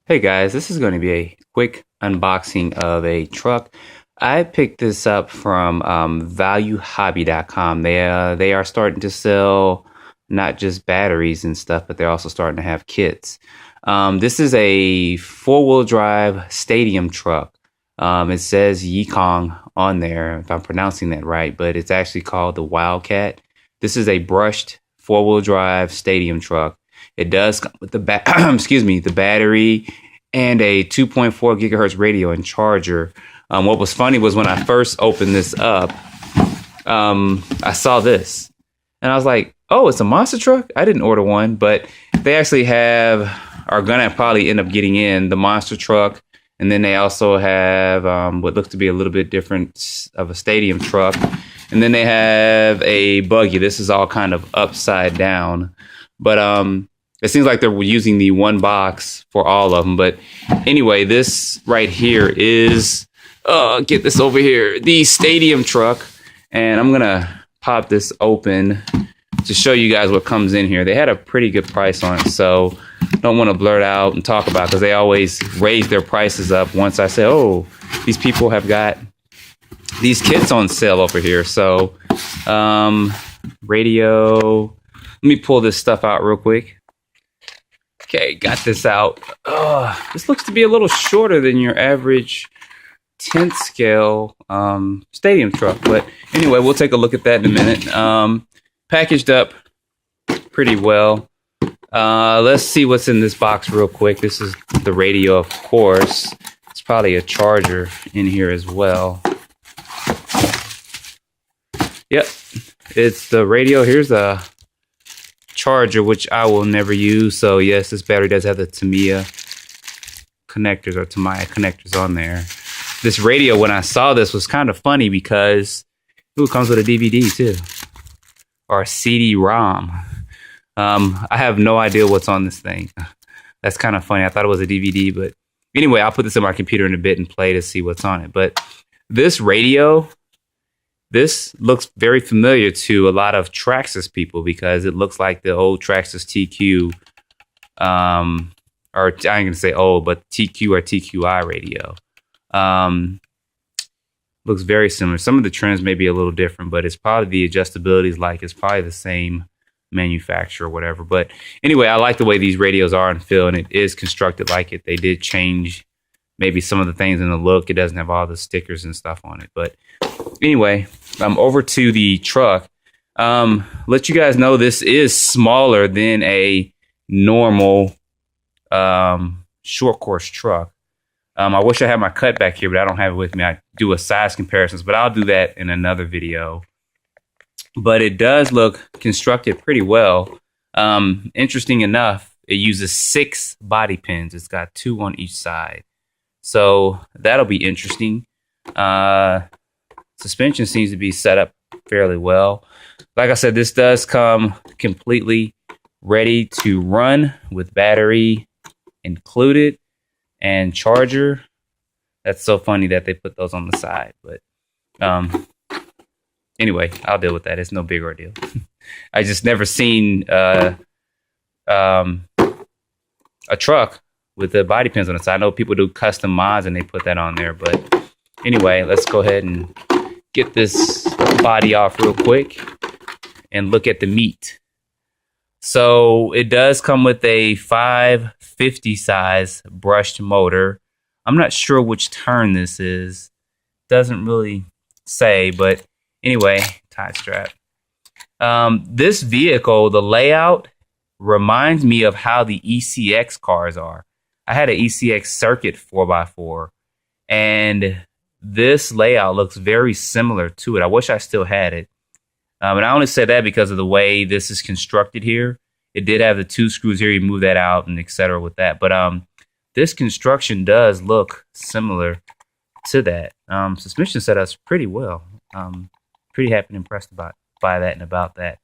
Hey guys, this is going to be a quick unboxing of a truck. I picked this up from Valuehobby.com. They are starting to sell not just batteries and stuff, but they're also starting to have kits. This is a four-wheel drive stadium truck. It says Yikong on there, if I'm pronouncing that right, but it's actually called the Wildcat. This is a brushed four-wheel drive stadium truck. It does come with the excuse me, the battery and a 2.4 gigahertz radio and charger. What was funny was when I first opened this up, I saw this and I was like, "Oh, it's a monster truck." I didn't order one, but they actually are gonna probably end up getting in the monster truck, and then they also have what looks to be a little bit different of a stadium truck, and then they have a buggy. This is all kind of upside down, but it seems like they're using the one box for all of them. But anyway, this right here is, get this over here, the stadium truck. And I'm going to pop this open to show you guys what comes in here. They had a pretty good price on it, so don't want to blurt out and talk about it because they always raise their prices up once I say, oh, these people have got these kits on sale over here. So radio, let me pull this stuff out real quick. Okay, got this out. This looks to be a little shorter than your average 10th scale stadium truck. But anyway, we'll take a look at that in a minute. Packaged up pretty well. Let's see what's in this box real quick. This is the radio, of course. It's probably a charger in here as well. Yep, it's the radio. Here's a charger, which I will never use. So yes, this battery does have the Tamiya connectors on there. This radio, when I saw this, was kind of funny because it comes with a DVD too, or a CD-ROM. I have no idea what's on this thing. That's kind of funny. I thought it was a DVD, but anyway, I'll put this in my computer in a bit and play to see what's on it. But this radio, this looks very familiar to a lot of Traxxas people because it looks like the old Traxxas TQ, or I ain't gonna say old, but TQ or TQI radio. Looks very similar. Some of the trims may be a little different, but it's probably the adjustability it's probably the same manufacturer or whatever. But anyway, I like the way these radios are and feel, and it is constructed like it. They did change maybe some of the things in the look. It doesn't have all the stickers and stuff on it, but anyway, I'm over to the truck. Let you guys know this is smaller than a normal short course truck. I wish I had my cut back here, but I don't have it with me. I do a size comparisons, but I'll do that in another video. But it does look constructed pretty well. Interesting enough, it uses 6 body pins. It's got 2 on each side. So that'll be interesting. Suspension seems to be set up fairly well. Like I said, this does come completely ready to run with battery included and charger. That's so funny that they put those on the side. But anyway, I'll deal with that. It's no big ordeal. I just never seen a truck with the body pins on the side. I know people do custom mods and they put that on there. But anyway, let's go ahead and get this body off real quick and look at the meat. So it does come with a 550 size brushed motor. I'm not sure which turn this is. Doesn't really say, but anyway, tie strap. This vehicle, the layout reminds me of how the ECX cars are. I had an ECX Circuit 4x4, and this layout looks very similar to it. I wish I still had it. And I only said that because of the way this is constructed here. It did have the 2 screws here. You move that out and etc. with that. But this construction does look similar to that. Suspension setups pretty well. Pretty happy and impressed by that and about that.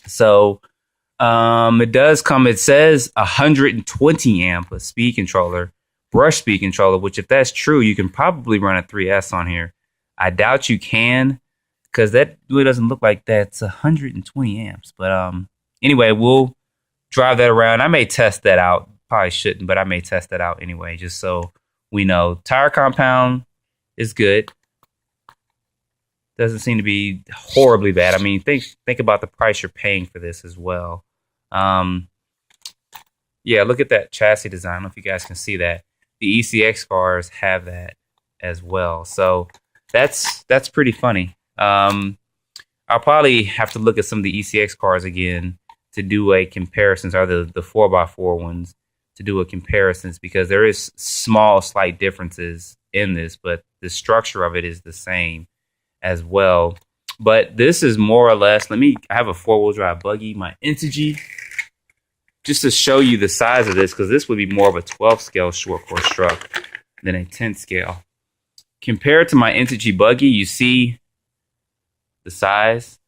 So it does come, it says 120 amp a speed controller, brush speed controller, which if that's true, you can probably run a 3S on here. I doubt you can because that really doesn't look like that's 120 amps. But anyway, we'll drive that around. I may test that out probably shouldn't, but I may test that out anyway, just so we know. Tire compound is good. Doesn't seem to be horribly bad. I mean, think about the price you're paying for this as well. Yeah, look at that chassis design. I don't know if you guys can see that. The ECX cars have that as well. So that's pretty funny. I'll probably have to look at some of the ECX cars again to do a comparison, or the 4x4 ones to do a comparisons, because there is small, slight differences in this, but the structure of it is the same as well. But this is more or less, I have a 4-wheel drive buggy, my Integy, just to show you the size of this, because this would be more of a 12 scale short course truck than a 10 scale. Compared to my Integy buggy, you see the size,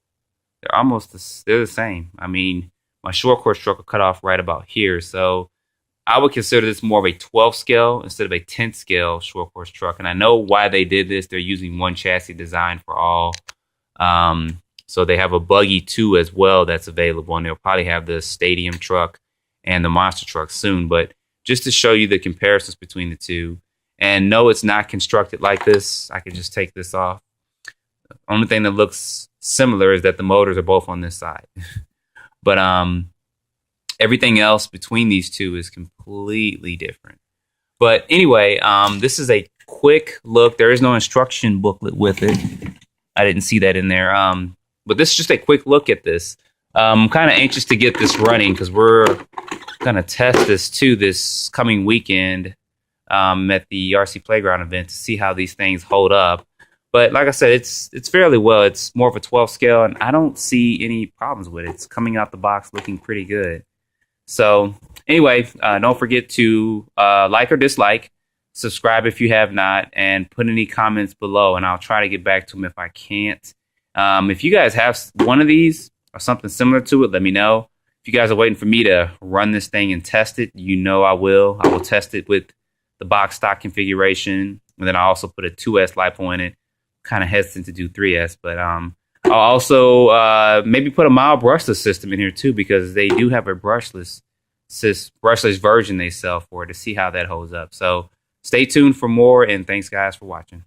they're the same. I mean, my short course truck will cut off right about here. So I would consider this more of a 12 scale instead of a 10 scale short course truck. And I know why they did this. They're using one chassis design for all. So they have a buggy too as well that's available. And they'll probably have the stadium truck and the monster truck soon. But just to show you the comparisons between the two. And no, it's not constructed like this. I can just take this off. The only thing that looks similar is that the motors are both on this side. But everything else between these two is completely different. But anyway, this is a quick look. There is no instruction booklet with it. I didn't see that in there. But this is just a quick look at this. I'm kind of anxious to get this running because we're going to test this too this coming weekend at the RC Playground event to see how these things hold up. But like I said, it's fairly well. It's more of a 12 scale, and I don't see any problems with it. It's coming out the box looking pretty good. So anyway, don't forget to like or dislike, subscribe if you have not, and put any comments below, and I'll try to get back to them if I can't. If you guys have one of these or something similar to it, let me know. If you guys are waiting for me to run this thing and test it, you know I will. I will test it with the box stock configuration, and then I also put a 2S LiPo in it. Kind of hesitant to do 3S, but I'll also maybe put a mild brushless system in here too, because they do have a brushless version they sell for it, to see how that holds up. So stay tuned for more, and thanks guys for watching.